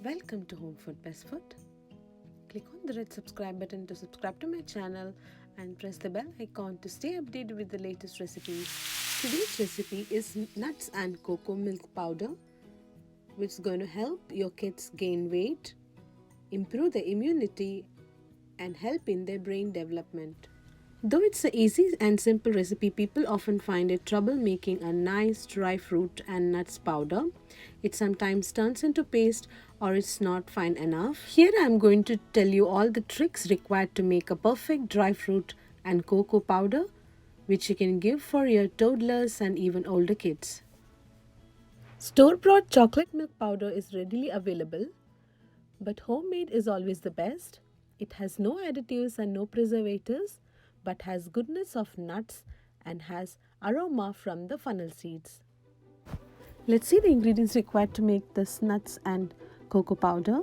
Welcome to Home Food Best Food. Click on the red subscribe button to subscribe to my channel and press the bell icon to stay updated with the latest recipes. Today's recipe is nuts and cocoa milk powder, which is going to help your kids gain weight, improve their immunity, and help in their brain development. Though it's an easy and simple recipe, people often find it trouble making a nice dry fruit and nuts powder. It sometimes turns into paste or it's not fine enough. Here I am going to tell you all the tricks required to make a perfect dry fruit and cocoa powder, which you can give for your toddlers and even older kids. Store-bought chocolate milk powder is readily available, but homemade is always the best. It has no additives and no preservatives, but has goodness of nuts and has aroma from the fennel seeds. Let's see the ingredients required to make this nuts and cocoa powder.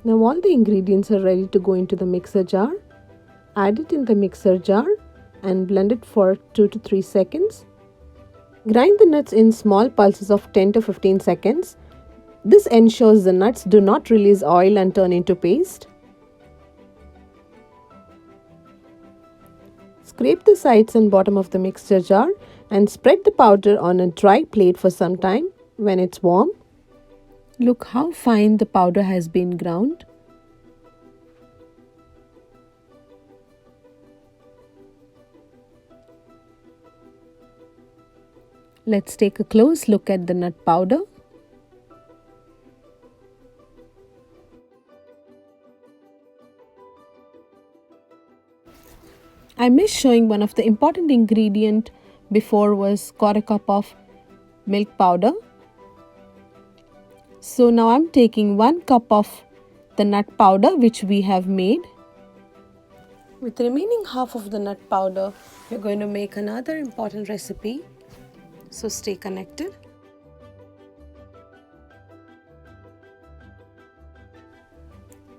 Now all the ingredients are ready to go into the mixer jar. Add it in the mixer jar and blend it for 2 to 3 seconds. Grind the nuts in small pulses of 10 to 15 seconds. This ensures the nuts do not release oil and turn into paste. Scrape the sides and bottom of the mixture jar and spread the powder on a dry plate for some time when it's warm. Look how fine the powder has been ground. Let's take a close look at the nut powder. I missed showing one of the important ingredient before was quarter cup of milk powder. So now I'm taking 1 cup of the nut powder which we have made. With the remaining half of the nut powder, we're going to make another important recipe. So stay connected.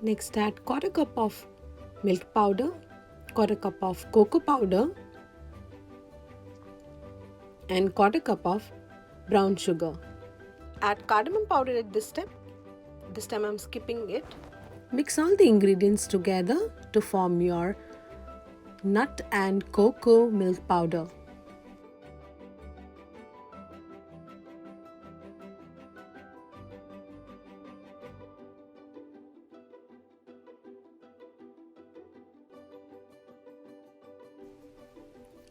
Next add quarter cup of milk powder, quarter cup of cocoa powder and quarter cup of brown sugar. Add cardamom powder at this step. This time I'm skipping it. Mix all the ingredients together to form your nut and cocoa milk powder.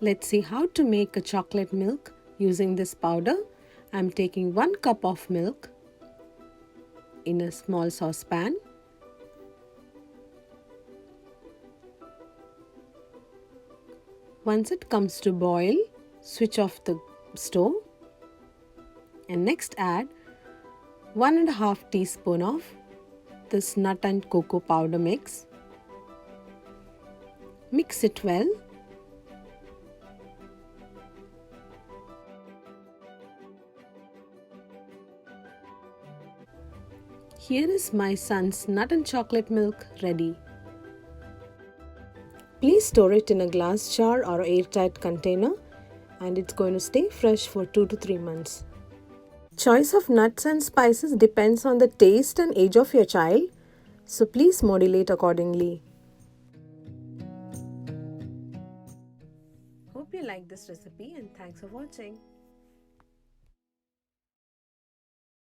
Let's see how to make a chocolate milk using this powder. I'm taking 1 cup of milk in a small saucepan. Once it comes to boil, switch off the stove and next add 1.5 teaspoon of this nut and cocoa powder mix. Mix it well. Here is my son's nut and chocolate milk ready. Please store it in a glass jar or airtight container and it's going to stay fresh for 2 to 3 months. Choice of nuts and spices depends on the taste and age of your child, so please modulate accordingly. Hope you like this recipe and thanks for watching.